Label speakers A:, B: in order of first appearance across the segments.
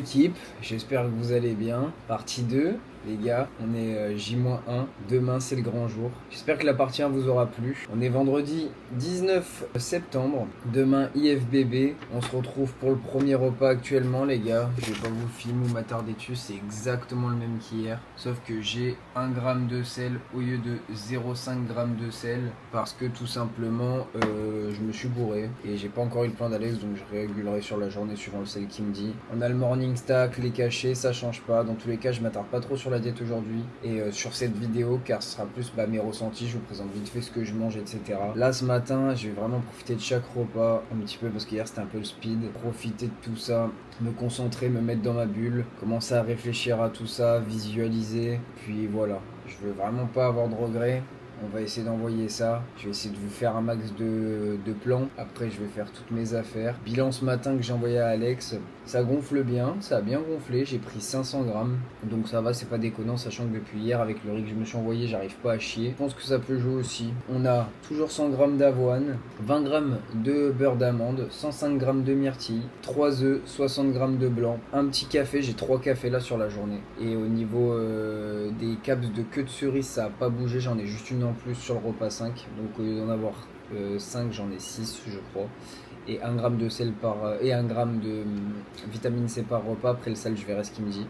A: l'équipe, j'espère que vous allez bien. Partie 2, les gars, on est J-1, demain c'est le grand jour. J'espère que la partie 1 vous aura plu. On est vendredi 19 septembre, demain IFBB. On se retrouve pour le premier repas actuellement les gars. Je vais pas vous filmer ou m'attarder dessus, c'est exactement le même qu'hier. Sauf que j'ai 1 gramme de sel au lieu de 0,5 g de sel. Parce que tout simplement, je me suis bourré. Et j'ai pas encore eu le plan d'Alex, donc je régulerai sur la journée suivant le sel qu'il me dit. On a le morning stack, les cachets, ça change pas. Dans tous les cas, je m'attarde pas trop sur la diète aujourd'hui et sur cette vidéo, car ce sera plus mes ressentis. Je vous présente vite fait ce que je mange, etc. Là, ce matin, je vais vraiment profiter de chaque repas un petit peu parce qu'hier c'était un peu le speed. Profiter de tout ça, me concentrer, me mettre dans ma bulle, commencer à réfléchir à tout ça, visualiser. Puis voilà, je veux vraiment pas avoir de regrets. On va essayer d'envoyer ça. Je vais essayer de vous faire un max de plans. Après, je vais faire toutes mes affaires. Bilan ce matin que j'ai envoyé à Alex. Ça gonfle bien. Ça a bien gonflé. J'ai pris 500 grammes. Donc ça va, c'est pas déconnant. Sachant que depuis hier, avec le riz que je me suis envoyé, j'arrive pas à chier. Je pense que ça peut jouer aussi. On a toujours 100 grammes d'avoine, 20 grammes de beurre d'amande, 105 grammes de myrtille, 3 œufs, 60 grammes de blanc, un petit café. J'ai 3 cafés là sur la journée. Et au niveau des caps de queue de cerise, ça a pas bougé. J'en ai juste une en plus sur le repas 5, donc au lieu d'en avoir 5, j'en ai 6 je crois, et 1 gramme de sel et 1 gramme de vitamine C par repas. Après le sel, je verrai ce qu'il me dit.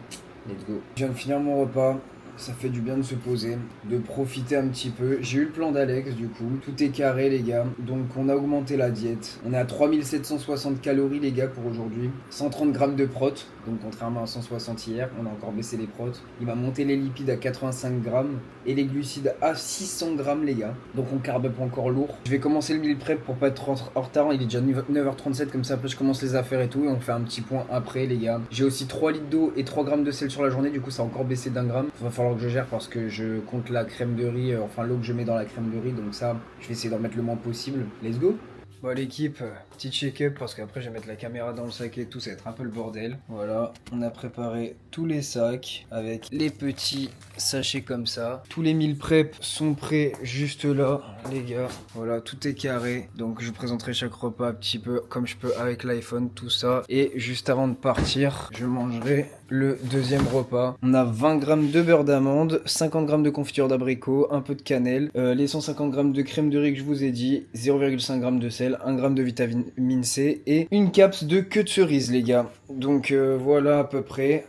A: Let's go. Je viens de finir mon repas. Ça fait du bien de se poser, de profiter un petit peu. J'ai eu le plan d'Alex du coup. Tout est carré les gars. Donc on a augmenté la diète. On est à 3760 calories les gars pour aujourd'hui. 130 grammes de prot. Donc contrairement à 160 hier, on a encore baissé les protes. Il m'a monté les lipides à 85 grammes et les glucides à 600 grammes les gars. Donc on carbe pas encore lourd. Je vais commencer le meal prep pour pas être en retard. Il est déjà 9h37, comme ça après je commence les affaires et tout. Et on fait un petit point après les gars. J'ai aussi 3 litres d'eau et 3 grammes de sel sur la journée. Du coup ça a encore baissé d'1 gramme. Il va falloir que je gère parce que je compte la crème de riz, enfin l'eau que je mets dans la crème de riz. Donc ça, je vais essayer d'en mettre le moins possible. Let's go. Bon l'équipe, petit check-up parce qu'après je vais mettre la caméra dans le sac et tout, ça va être un peu le bordel. Voilà, on a préparé tous les sacs avec les petits sachets comme ça. Tous les meal prep sont prêts juste là les gars. Voilà, tout est carré. Donc je vous présenterai chaque repas un petit peu comme je peux avec l'iPhone, tout ça. Et juste avant de partir, je mangerai le deuxième repas. On a 20 grammes de beurre d'amande, 50 grammes de confiture d'abricot, un peu de cannelle, les 150 grammes de crème de riz que je vous ai dit, 0,5 g de sel, 1 g de vitamine C et une caps de queue de cerise les gars. Donc voilà à peu près.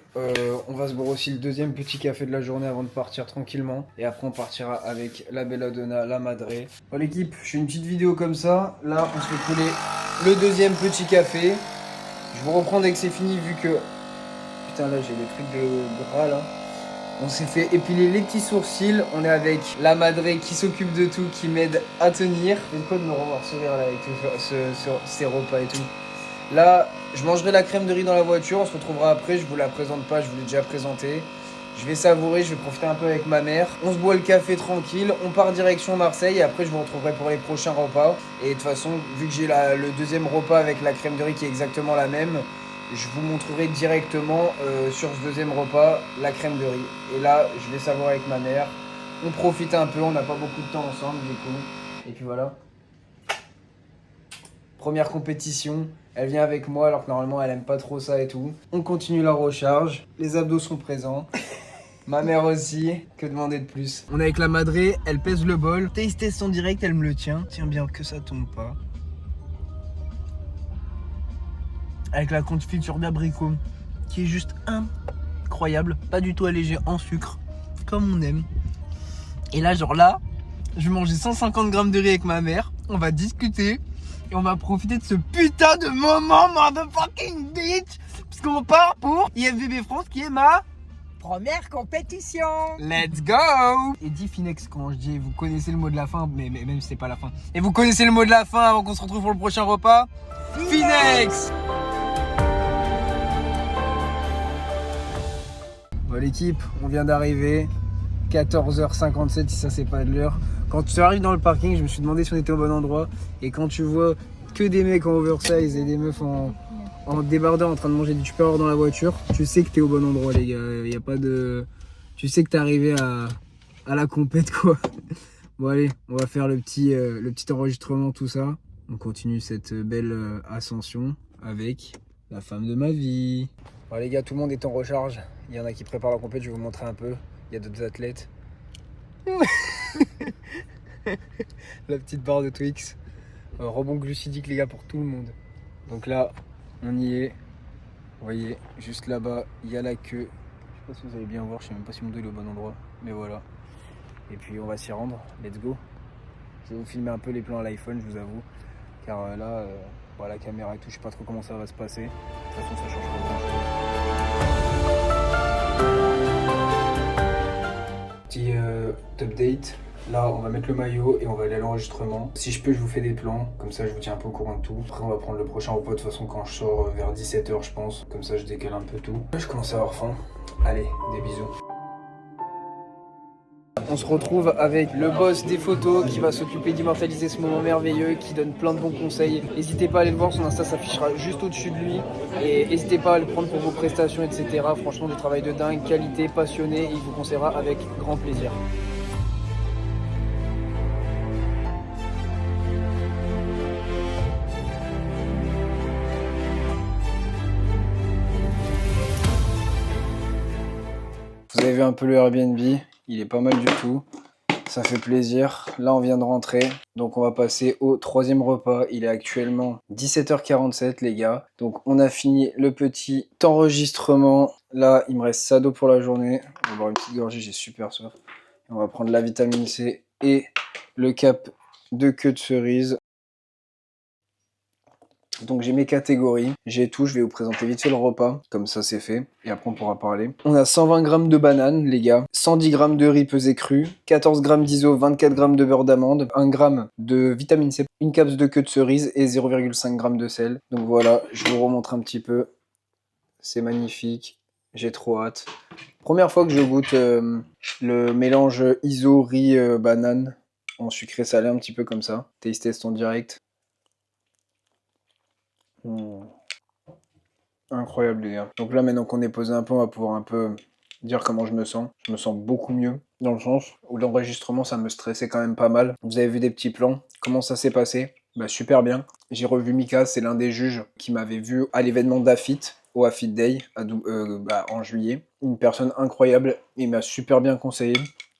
A: On va se boire aussi le deuxième petit café de la journée avant de partir tranquillement. Et après on partira avec la belladonna, la madre. Bon l'équipe, je fais une petite vidéo comme ça. Là on se fait couler le deuxième petit café. Je vous reprends dès que c'est fini vu que... Putain là j'ai des trucs de gras là. On s'est fait épiler les petits sourcils. On est avec la madre qui s'occupe de tout, qui m'aide à tenir. C'est quoi de me revoir sourire là avec ces repas et tout. Là, je mangerai la crème de riz dans la voiture. On se retrouvera après. Je vous la présente pas, je vous l'ai déjà présentée. Je vais savourer, je vais profiter un peu avec ma mère. On se boit le café tranquille. On part direction Marseille et après je vous retrouverai pour les prochains repas. Et de toute façon, vu que j'ai le deuxième repas avec la crème de riz qui est exactement la même, je vous montrerai directement sur ce deuxième repas la crème de riz. Et là, je vais savourer avec ma mère. On profite un peu, on n'a pas beaucoup de temps ensemble du coup. Et puis voilà. Première compétition, elle vient avec moi alors que normalement elle aime pas trop ça et tout. On continue la recharge, les abdos sont présents. Ma mère aussi, que demander de plus. On est avec la madré, elle pèse le bol. Taste son direct, elle me le tient. Tiens bien que ça tombe pas. Avec la confiture d'abricot qui est juste incroyable, pas du tout allégé en sucre, comme on aime. Et là, genre là, je vais manger 150 grammes de riz avec ma mère, on va discuter et on va profiter de ce putain de moment, motherfucking bitch, parce qu'on part pour IFBB France qui est ma
B: première compétition.
A: Let's go. Et dit Finex quand je dis, vous connaissez le mot de la fin, mais même si c'est pas la fin. Et vous connaissez le mot de la fin avant qu'on se retrouve pour le prochain repas. Finex. Bon l'équipe, on vient d'arriver, 14h57 si ça c'est pas de l'heure. Quand tu arrives dans le parking, je me suis demandé si on était au bon endroit. Et quand tu vois que des mecs en oversize et des meufs en débardeur en train de manger du tupperware dans la voiture, tu sais que t'es au bon endroit les gars. Y a pas de... Tu sais que t'es arrivé à la compète quoi. Bon allez, on va faire le petit enregistrement, tout ça. On continue cette belle ascension avec la femme de ma vie. Bon, les gars, tout le monde est en recharge. Il y en a qui préparent la compète, je vais vous montrer un peu. Il y a d'autres athlètes. La petite barre de Twix. Rebond glucidique, les gars, pour tout le monde. Donc là, on y est. Vous voyez, juste là-bas, il y a la queue. Je sais pas si vous allez bien voir, je sais même pas si mon dos est au bon endroit. Mais voilà. Et puis on va s'y rendre. Let's go. Je vais vous filmer un peu les plans à l'iPhone, je vous avoue. Car là, la caméra et tout, je sais pas trop comment ça va se passer. De toute façon, ça change pas grand-chose. Petit update. Là, on va mettre le maillot et on va aller à l'enregistrement. Si je peux, je vous fais des plans. Comme ça, je vous tiens un peu au courant de tout. Après, on va prendre le prochain repas de toute façon quand je sors vers 17h, je pense. Comme ça, je décale un peu tout. Je commence à avoir faim. Allez, des bisous. On se retrouve avec le boss des photos qui va s'occuper d'immortaliser ce moment merveilleux, qui donne plein de bons conseils. N'hésitez pas à aller le voir, son Insta s'affichera juste au-dessus de lui. Et n'hésitez pas à le prendre pour vos prestations, etc. Franchement, du travail de dingue, qualité, passionné, et il vous conseillera avec grand plaisir. Vous avez vu un peu le Airbnb, il est pas mal du tout. Ça fait plaisir. Là, on vient de rentrer. Donc, on va passer au troisième repas. Il est actuellement 17h47, les gars. Donc, on a fini le petit enregistrement. Là, il me reste ça d'eau pour la journée. On va boire une petite gorgée, j'ai super soif. On va prendre la vitamine C et le cap de queue de cerise. Donc j'ai mes catégories, j'ai tout, je vais vous présenter vite fait le repas, comme ça c'est fait, et après on pourra parler. On a 120 g de bananes, les gars, 110 g de riz pesé cru, 14 g d'iso, 24 g de beurre d'amande, 1 g de vitamine C, une capsule de queue de cerise et 0,5 g de sel. Donc voilà, je vous remontre un petit peu, c'est magnifique, j'ai trop hâte. Première fois que je goûte le mélange iso, riz, banane, en sucré salé un petit peu comme ça. Taste test en direct. Incroyable les gars. Donc là maintenant qu'on est posé un peu, on va pouvoir un peu dire comment je me sens. Je me sens beaucoup mieux, dans le sens où l'enregistrement ça me stressait quand même pas mal. Vous avez vu des petits plans, comment ça s'est passé? Bah super bien. J'ai revu Mika, c'est l'un des juges qui m'avait vu à l'événement d'Afit, au Afit Day, en juillet. Une personne incroyable, il m'a super bien conseillé.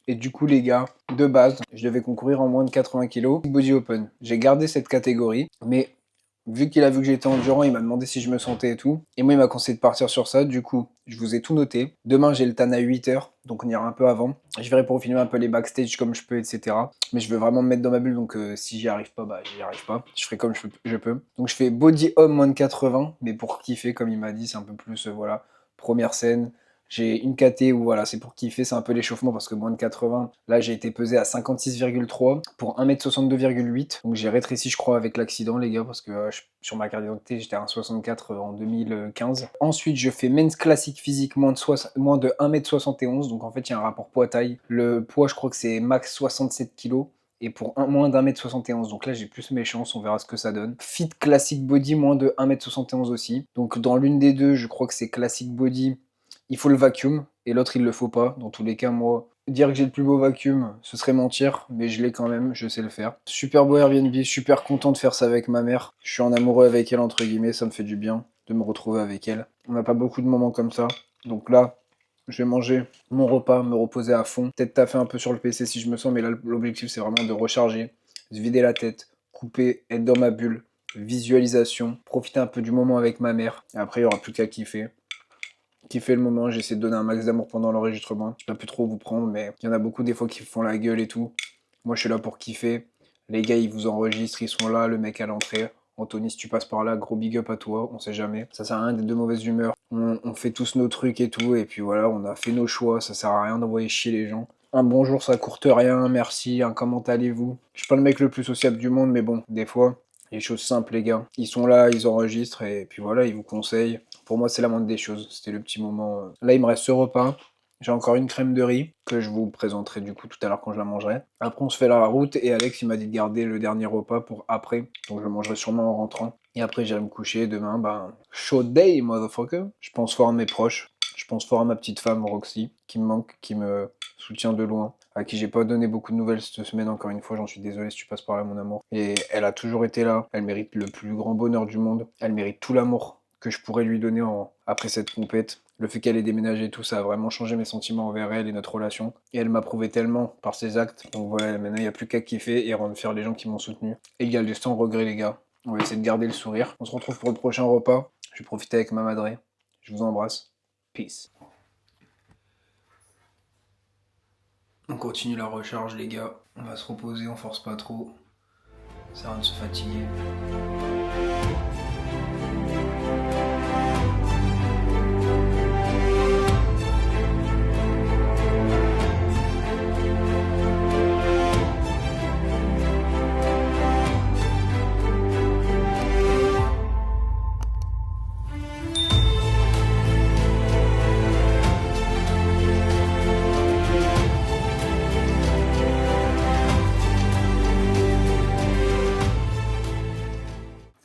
A: Et du coup les gars, de base, je devais concourir en moins de 80 kg, Body Open. J'ai gardé cette catégorie, mais vu qu'il a vu que j'étais endurant, il m'a demandé si je me sentais et tout. Et moi, il m'a conseillé de partir sur ça. Du coup, je vous ai tout noté. Demain, j'ai le TAN à 8h, donc on ira un peu avant. Je verrai pour filmer un peu les backstage comme je peux, etc. Mais je veux vraiment me mettre dans ma bulle, donc si j'y arrive pas, bah j'y arrive pas. Je ferai comme je peux. Donc je fais body homme moins de 80, mais pour kiffer, comme il m'a dit, c'est un peu plus, voilà, première scène. J'ai une KT où voilà, c'est pour kiffer, c'est un peu l'échauffement parce que moins de 80, là j'ai été pesé à 56,3 pour 1m62,8. Donc j'ai rétréci je crois avec l'accident les gars parce que sur ma carte d'identité j'étais à 1,64 en 2015. Ensuite je fais men's classique physique moins de 1m71, donc en fait il y a un rapport poids-taille. Le poids je crois que c'est max 67 kg. Et pour moins d'1m71, donc là j'ai plus mes chances, on verra ce que ça donne. Fit classic body, moins de 1m71 aussi. Donc dans l'une des deux, je crois que c'est classic body, il faut le vacuum, et l'autre il le faut pas. Dans tous les cas, moi, dire que j'ai le plus beau vacuum, ce serait mentir, mais je l'ai quand même, je sais le faire. Super beau Airbnb, super content de faire ça avec ma mère. Je suis en amoureux avec elle, entre guillemets, ça me fait du bien de me retrouver avec elle. On n'a pas beaucoup de moments comme ça, donc là, je vais manger mon repas, me reposer à fond. Peut-être taffer un peu sur le PC si je me sens, mais là, l'objectif, c'est vraiment de recharger, se vider la tête, couper, être dans ma bulle, visualisation, profiter un peu du moment avec ma mère. Et après, il n'y aura plus qu'à kiffer le moment, j'ai essayé de donner un max d'amour pendant l'enregistrement. Je sais pas plus trop vous prendre, mais il y en a beaucoup des fois qui font la gueule et tout. Moi, je suis là pour kiffer. Les gars, ils vous enregistrent, ils sont là, le mec à l'entrée. Anthony, si tu passes par là, gros big up à toi, on sait jamais. Ça sert à rien d'être de mauvaise humeur. On fait tous nos trucs et tout, et puis voilà, on a fait nos choix, ça sert à rien d'envoyer chier les gens. Un bonjour, ça coûte rien, merci, un comment allez-vous. Je suis pas le mec le plus sociable du monde, mais bon, des fois, les choses simples, les gars. Ils sont là, ils enregistrent, et puis voilà, ils vous conseillent. Pour moi, c'est la moindre des choses. C'était le petit moment. Là, il me reste ce repas. J'ai encore une crème de riz que je vous présenterai du coup tout à l'heure quand je la mangerai. Après, on se fait la route et Alex, il m'a dit de garder le dernier repas pour après. Donc, je le mangerai sûrement en rentrant. Et après, j'irai me coucher. Demain, show day, motherfucker. Je pense fort à mes proches. Je pense fort à ma petite femme, Roxy, qui me manque, qui me soutient de loin, à qui j'ai pas donné beaucoup de nouvelles cette semaine, encore une fois, j'en suis désolé si tu passes par là, mon amour. Et elle a toujours été là. Elle mérite le plus grand bonheur du monde. Elle mérite tout l'amour que je pourrais lui donner après cette compète. Le fait qu'elle ait déménagé et tout, ça a vraiment changé mes sentiments envers elle et notre relation. Et elle m'a prouvé tellement par ses actes. Donc voilà, maintenant il n'y a plus qu'à kiffer et rendre fiers les gens qui m'ont soutenu. Égal sans regret les gars. On va essayer de garder le sourire. On se retrouve pour le prochain repas. Je vais profiter avec ma madré. Je vous embrasse. Peace. On continue la recharge les gars. On va se reposer, on force pas trop. Ça sert à rien de se fatiguer.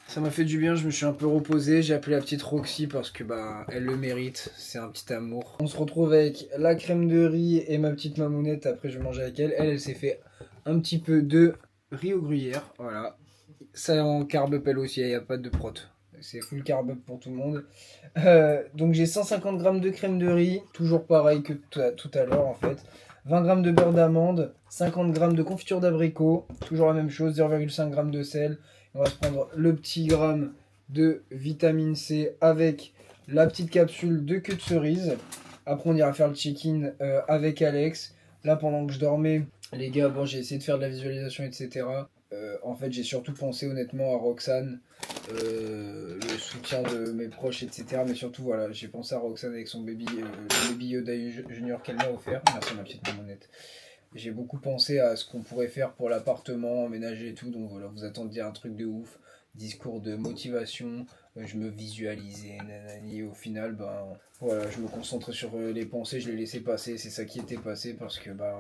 A: Ça m'a fait du bien, je me suis un peu reposé, j'ai appelé la petite Roxy parce que bah elle le mérite, c'est un petit amour. On se retrouve avec la crème de riz et ma petite mamounette, après je vais manger avec elle. Elle s'est fait un petit peu de riz au gruyère, voilà. Ça en carb up elle aussi, il n'y a pas de prot. C'est full carb up pour tout le monde. Donc j'ai 150 grammes de crème de riz, toujours pareil que tout à l'heure en fait. 20 grammes de beurre d'amande, 50 grammes de confiture d'abricot, toujours la même chose, 0,5 g de sel. On va se prendre le petit gramme de vitamine C avec la petite capsule de queue de cerise. Après, on ira faire le check-in avec Alex. Là, pendant que je dormais, les gars, bon, j'ai essayé de faire de la visualisation, etc. En fait, j'ai surtout pensé honnêtement à Roxane, le soutien de mes proches, etc. Mais surtout, voilà, j'ai pensé à Roxane avec son baby, le baby Yoda Junior qu'elle m'a offert. Merci ma petite mamonette. J'ai beaucoup pensé à ce qu'on pourrait faire pour l'appartement, emménager et tout. Donc voilà, vous attendiez un truc de ouf. Discours de motivation, je me visualisais, nanani. Au final, ben voilà, je me concentrais sur les pensées, je les laissais passer. C'est ça qui était passé parce que ben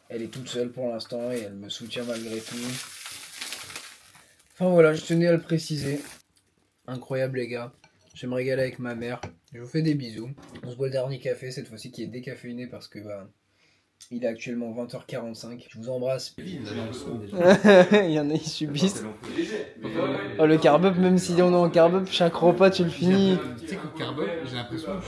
A: elle est toute seule pour l'instant et elle me soutient malgré tout. Enfin voilà, je tenais à le préciser. Incroyable les gars. Je vais me régaler avec ma mère. Je vous fais des bisous. On se boit le dernier café, cette fois-ci qui est décaféiné parce que bah il est actuellement 20h45. Je vous embrasse. Il y en a, ils subissent. Oh, le carb-up, même si on est en carb-up, chaque repas tu le finis.
C: Tu sais qu'au carb-up, j'ai l'impression que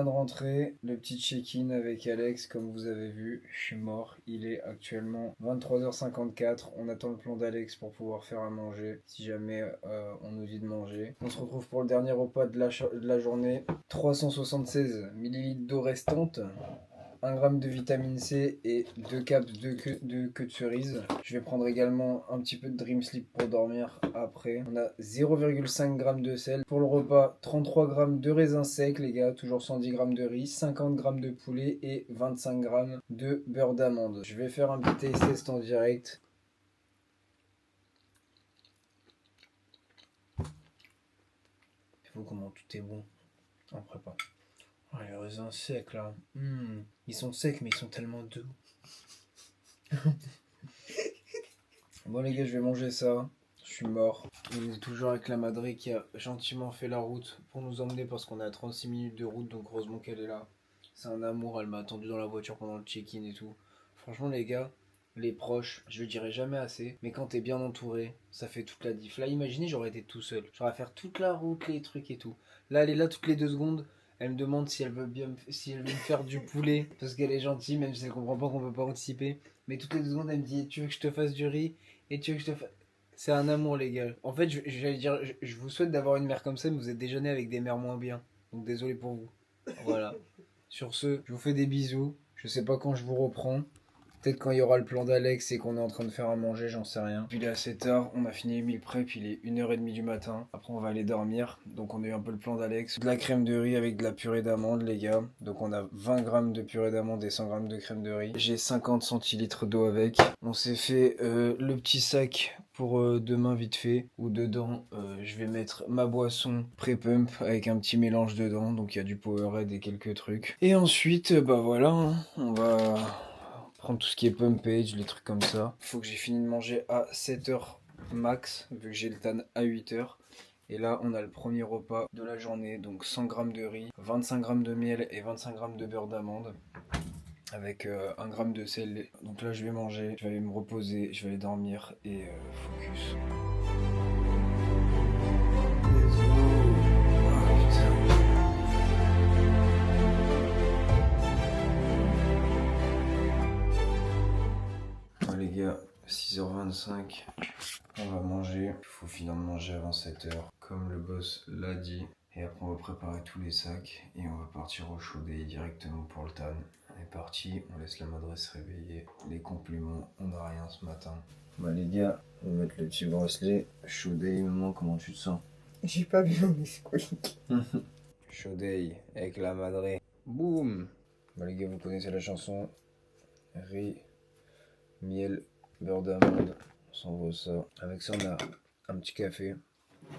A: De rentrer, le petit check-in avec Alex, comme vous avez vu, je suis mort, il est actuellement 23h54, on attend le plan d'Alex pour pouvoir faire à manger, si jamais on nous dit de manger. On se retrouve pour le dernier repas de la journée, 376 ml d'eau restante, 1 g de vitamine C et 2 caps de queue de cerise. Je vais prendre également un petit peu de Dream Sleep pour dormir après. On a 0,5 g de sel. Pour le repas, 33 g de raisins secs les gars, toujours 110 g de riz, 50 g de poulet et 25 g de beurre d'amande. Je vais faire un petit taste test en direct. Il faut comment tout est bon en prépa. Oh, les raisins secs là. Ils sont secs mais ils sont tellement doux. Bon les gars, je vais manger ça. Je suis mort. On est toujours avec la madré qui a gentiment fait la route pour nous emmener parce qu'on est à 36 minutes de route, donc heureusement qu'elle est là. C'est un amour, elle m'a attendu dans la voiture pendant le check-in et tout. Franchement les gars, les proches, je le dirai jamais assez, mais quand t'es bien entouré, ça fait toute la diff. Là imaginez, j'aurais été tout seul. J'aurais à faire toute la route, les trucs et tout. Là elle est là toutes les 2 secondes. Elle me demande si elle veut me faire du poulet parce qu'elle est gentille, même si elle comprend pas qu'on peut pas anticiper. Mais toutes les 2 secondes, elle me dit tu veux que je te fasse du riz et tu veux que je te fasse. C'est un amour, les gars. En fait, j'allais dire, je vous souhaite d'avoir une mère comme ça, mais vous êtes déjà né avec des mères moins bien. Donc désolé pour vous. Voilà. Sur ce, je vous fais des bisous. Je sais pas quand je vous reprends. Peut-être quand il y aura le plan d'Alex et qu'on est en train de faire à manger, j'en sais rien. Puis il est assez tard, on a fini les meal prep, il est 1h30 du matin. Après on va aller dormir. Donc on a eu un peu le plan d'Alex. De la crème de riz avec de la purée d'amandes les gars. Donc on a 20 grammes de purée d'amandes et 100 grammes de crème de riz. J'ai 50 centilitres d'eau avec. On s'est fait le petit sac pour demain vite fait. Où dedans je vais mettre ma boisson pré-pump avec un petit mélange dedans. Donc il y a du Powerade et quelques trucs. Et ensuite bah voilà, hein, on va prendre tout ce qui est pumpage, les trucs comme ça. Faut que j'ai fini de manger à 7h max, vu que j'ai le TAN à 8h. Et là, on a le premier repas de la journée, donc 100 grammes de riz, 25 grammes de miel et 25 grammes de beurre d'amande, avec 1 gramme de sel. Donc là, je vais manger, je vais aller me reposer, je vais aller dormir et focus. Let's go. Oh, putain. Les gars, 6h25, on va manger. Il faut finir de manger avant 7h, comme le boss l'a dit. Et après, on va préparer tous les sacs et on va partir au show day directement pour le TAN. On est parti, on laisse la madresse se réveiller. Les compliments, on n'a rien ce matin. Bah les gars, on va mettre le petit bracelet. Show day, maman, comment tu te sens?
B: J'ai pas vu mon Nesquik.
A: Show day avec la madré. Boum. Bah les gars, vous connaissez la chanson. Riz, miel, beurre d'amande, on s'envoie ça. Avec ça, on a un petit café,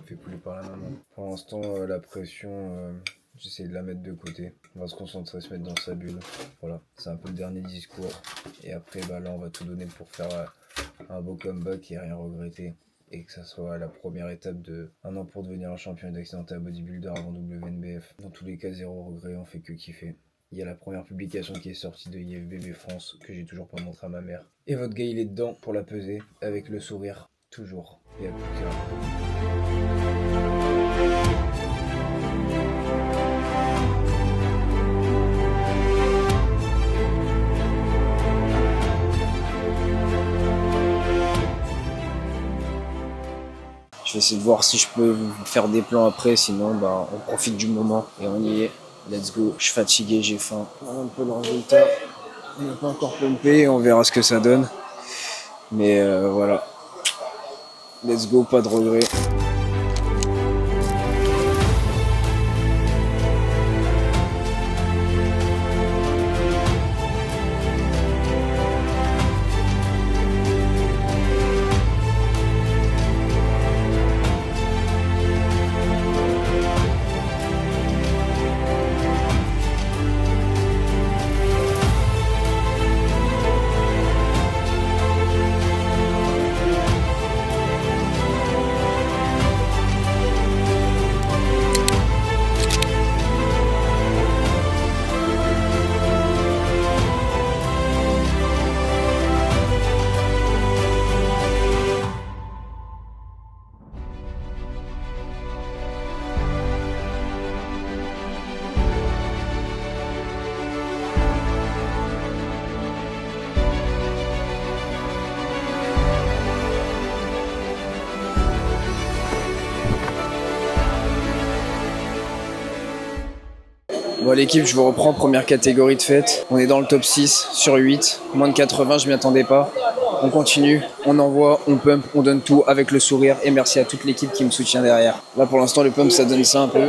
A: fait couler par la maman. Pour l'instant, la pression, j'essaie de la mettre de côté. On va se concentrer, se mettre dans sa bulle. Voilà, c'est un peu le dernier discours. Et après, bah là, on va tout donner pour faire un beau comeback et rien regretter. Et que ça soit la première étape de un an pour devenir un champion d'accidenté à bodybuilder avant WNBF. Dans tous les cas, zéro regret, on fait que kiffer. Il y a la première publication qui est sortie de IFBB France que j'ai toujours pas montré à ma mère. Et votre gars il est dedans pour la peser avec le sourire toujours. Et à plus tard. Je vais essayer de voir si je peux faire des plans après, sinon bah, on profite du moment et on y est. Let's go, je suis fatigué, j'ai faim. Voilà un peu le résultat. On n'a pas encore pompé, on verra ce que ça donne. Mais voilà. Let's go, pas de regrets. Bon l'équipe, je vous reprends, première catégorie de fête. On est dans le top 6 sur 8, moins de 80, je m'y attendais pas. On continue, on envoie, on pump, on donne tout avec le sourire et merci à toute l'équipe qui me soutient derrière. Là pour l'instant le pump ça donne ça un peu.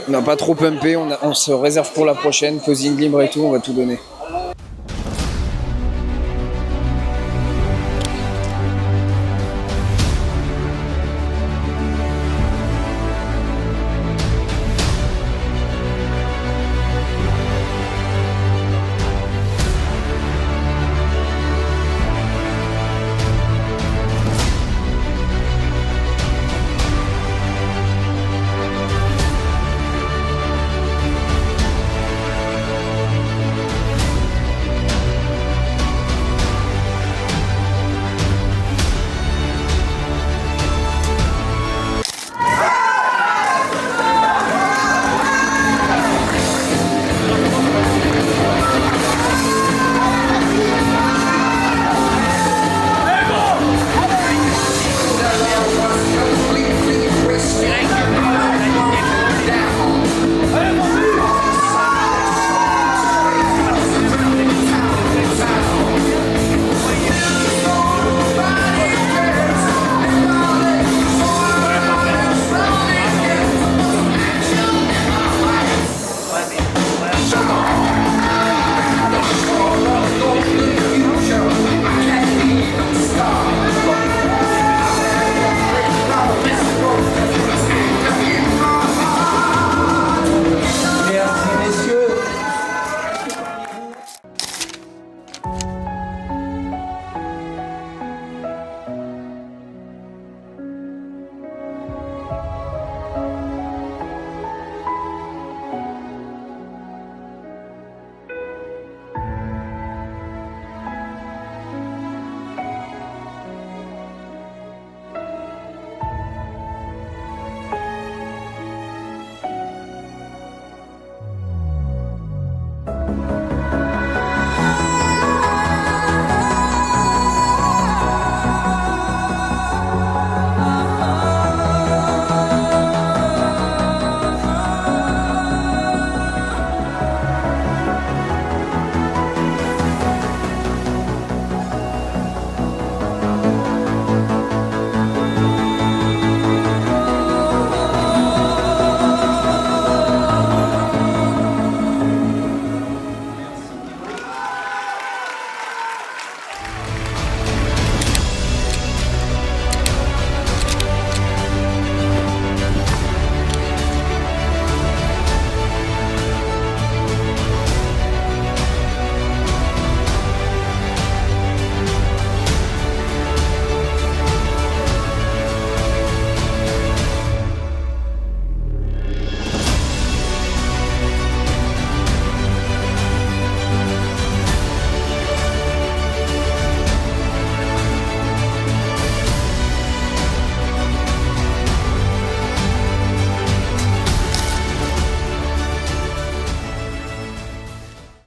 A: On n'a pas trop pumpé, on se réserve pour la prochaine, posing libre et tout, on va tout donner.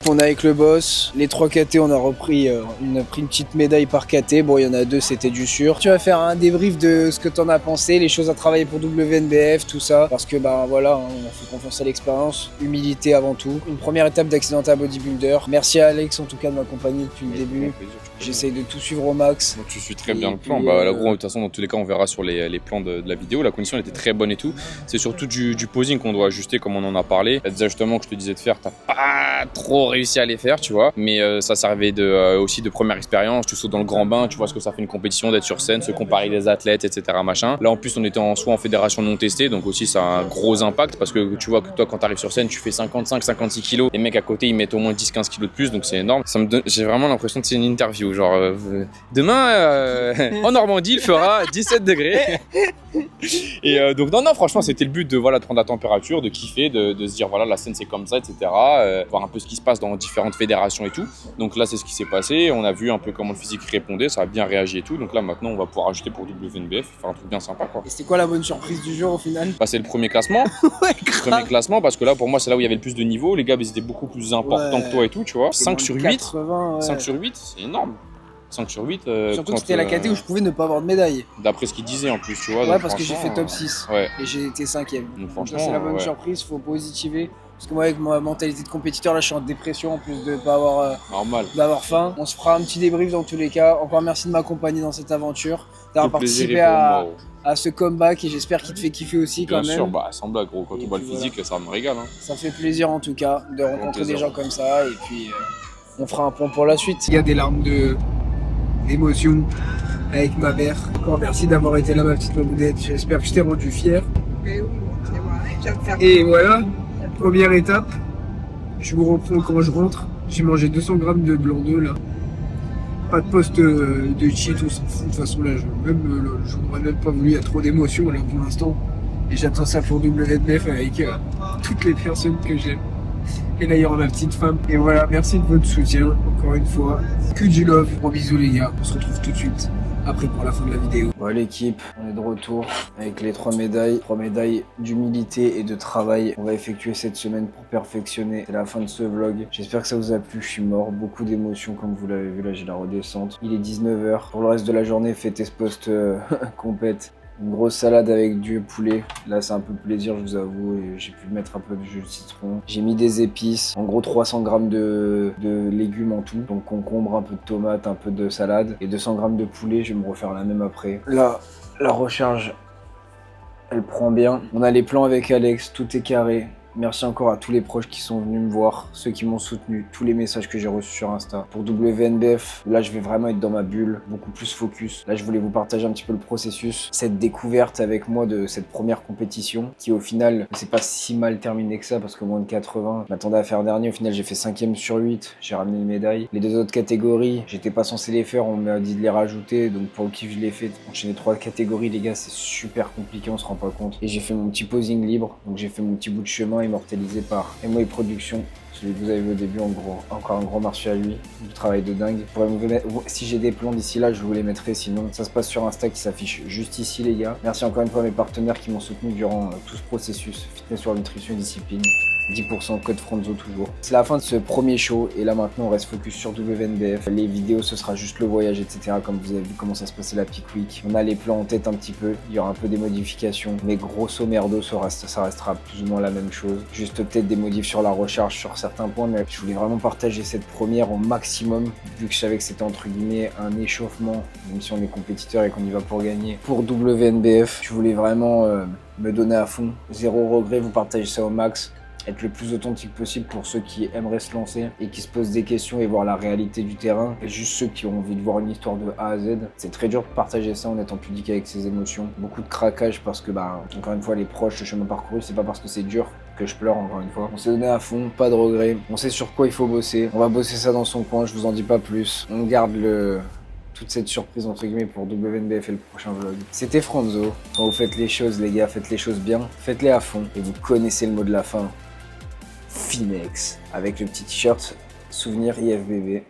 A: On est avec le boss, les 3 KT on a pris une petite médaille par KT, bon il y en a 2 c'était du sûr. Tu vas faire un débrief de ce que t'en as pensé, les choses à travailler pour WNBF, tout ça, parce que bah voilà, on fait confiance à l'expérience, humilité avant tout. Une première étape d'accidentat bodybuilder. Merci à Alex en tout cas de m'accompagner depuis le début. J'essaye de tout suivre au max.
D: Donc tu suis très bien le plan. Bah, là, gros, de toute façon, dans tous les cas, on verra sur les plans de la vidéo. La condition elle était très bonne et tout. C'est surtout du posing qu'on doit ajuster, comme on en a parlé. Les ajustements que je te disais de faire, t'as pas trop réussi à les faire, tu vois. Mais ça servait aussi de première expérience. Tu sautes dans le grand bain, tu vois ce que ça fait une compétition, d'être sur scène, se comparer des athlètes, etc. Machin. Là, en plus, on était soit en fédération non testée, donc aussi ça a un gros impact parce que tu vois que toi, quand t'arrives sur scène, tu fais 55-56 kilos. Les mecs à côté, ils mettent au moins 10-15 kilos de plus, donc c'est énorme. J'ai vraiment l'impression que c'est une interview, genre. Demain, en Normandie, il fera 17 degrés. Et donc, non, franchement, c'était le but de prendre la température, de kiffer, de se dire, voilà, la scène c'est comme ça, etc. Voir un peu ce qui se passe dans différentes fédérations et tout. Donc là, c'est ce qui s'est passé. On a vu un peu comment le physique répondait, ça a bien réagi et tout. Donc là, maintenant, on va pouvoir ajouter pour WNBF, faire un truc bien sympa, quoi.
A: Et c'était quoi la bonne surprise du jour au final?
D: Bah, c'est le premier classement.
A: Ouais,
D: premier classement, parce que là, pour moi, c'est là où il y avait le plus de niveau. Les gars, ils étaient beaucoup plus importants que toi et tout, tu vois. 5 sur 8.
A: 80, ouais.
D: 5 sur 8, c'est énorme. 5 sur 8.
A: Surtout que c'était la KT où je pouvais ne pas avoir de médaille.
D: D'après ce qu'il disait en plus, tu vois.
A: Ouais,
D: donc,
A: parce que j'ai fait top 6.
D: Ouais.
A: Et j'ai été 5ème.
D: Donc,
A: franchement, c'est la bonne surprise, faut positiver. Parce que moi, avec ma mentalité de compétiteur, là, je suis en dépression en plus de pas avoir,
D: normal.
A: D'avoir faim. On se fera un petit débrief dans tous les cas. Encore merci de m'accompagner dans cette aventure, d'avoir participé à ce comeback et j'espère qu'il te fait kiffer aussi quand même.
D: Bien sûr, bah sans blague gros, quand on voit le physique, ça me régale. Hein.
A: Ça fait plaisir en tout cas de rencontrer des gens comme ça et puis on fera un point pour la suite. Il y a des larmes d'émotion avec ma mère. Encore merci d'avoir été là ma petite mamoudette, j'espère que je t'ai rendu fier. Et voilà, première étape, je vous reprends quand je rentre. J'ai mangé 200 grammes de blanc d'œuf là. Pas de poste de cheat, on s'en fout. De toute façon là, je n'aurais même pas voulu, il y a trop d'émotions là pour l'instant. Et j'attends ça pour WNBF avec toutes les personnes que j'aime. Et d'ailleurs ma petite femme. Et voilà, merci de votre soutien, encore une fois. Que du love, gros bisous les gars, on se retrouve tout de suite. Après pour la fin de la vidéo. Bon l'équipe, on est de retour avec les 3 médailles. 3 médailles d'humilité et de travail. On va effectuer cette semaine pour perfectionner. C'est la fin de ce vlog. J'espère que ça vous a plu. Je suis mort. Beaucoup d'émotions comme vous l'avez vu. Là j'ai la redescente. Il est 19h. Pour le reste de la journée, fêtez ce post compète. Une grosse salade avec du poulet. Là c'est un peu plaisir je vous avoue. Et j'ai pu mettre un peu de jus de citron. J'ai mis des épices. En gros 300 grammes de légumes en tout. Donc concombre, un peu de tomate, un peu de salade. Et 200 grammes de poulet. Je vais me refaire la même après. Là, la recharge, elle prend bien. On a les plans avec Alex. Tout est carré. Merci encore à tous les proches qui sont venus me voir, ceux qui m'ont soutenu, tous les messages que j'ai reçus sur Insta. Pour WNBF, là je vais vraiment être dans ma bulle, beaucoup plus focus. Là je voulais vous partager un petit peu le processus, cette découverte avec moi de cette première compétition qui au final c'est pas si mal terminé que ça parce que moins de 80, je m'attendais à faire dernier, au final j'ai fait 5ème sur 8, j'ai ramené une médaille. Les 2 autres catégories, j'étais pas censé les faire, on m'a dit de les rajouter, donc pour le kiff je l'ai fait. Enchaîner 3 catégories les gars, c'est super compliqué, on se rend pas compte. Et j'ai fait mon petit posing libre, donc j'ai fait mon petit bout de chemin immortalisé par MOE Productions, celui que vous avez vu au début, en gros, encore un gros marché à lui, du travail de dingue. Si j'ai des plans d'ici là, je vous les mettrai, sinon ça se passe sur Insta qui s'affiche juste ici les gars. Merci encore une fois à mes partenaires qui m'ont soutenu durant tout ce processus, fitness sur nutrition et discipline. 10% code Franzo toujours. C'est la fin de ce premier show et là maintenant on reste focus sur WNBF. Les vidéos ce sera juste le voyage etc. Comme vous avez vu comment ça se passait la Peak Week. On a les plans en tête un petit peu, il y aura un peu des modifications. Mais grosso merdo ça restera plus ou moins la même chose. Juste peut-être des modifs sur la recharge sur certains points. Mais je voulais vraiment partager cette première au maximum. Vu que je savais que c'était entre guillemets un échauffement. Même si on est compétiteur et qu'on y va pour gagner. Pour WNBF, je voulais vraiment me donner à fond. Zéro regret, vous partagez ça au max. Être le plus authentique possible pour ceux qui aimeraient se lancer et qui se posent des questions et voir la réalité du terrain. Et juste ceux qui ont envie de voir une histoire de A à Z. C'est très dur de partager ça en étant pudique avec ses émotions. Beaucoup de craquage parce que, encore une fois, les proches, le chemin parcouru, c'est pas parce que c'est dur que je pleure, encore une fois. On s'est donné à fond, pas de regrets. On sait sur quoi il faut bosser. On va bosser ça dans son coin, je vous en dis pas plus. On garde toute cette surprise entre guillemets pour WNBF et le prochain vlog. C'était Franzo. Quand vous faites les choses, les gars, faites les choses bien. Faites-les à fond. Et vous connaissez le mot de la fin. Finex avec le petit t-shirt souvenir IFBB.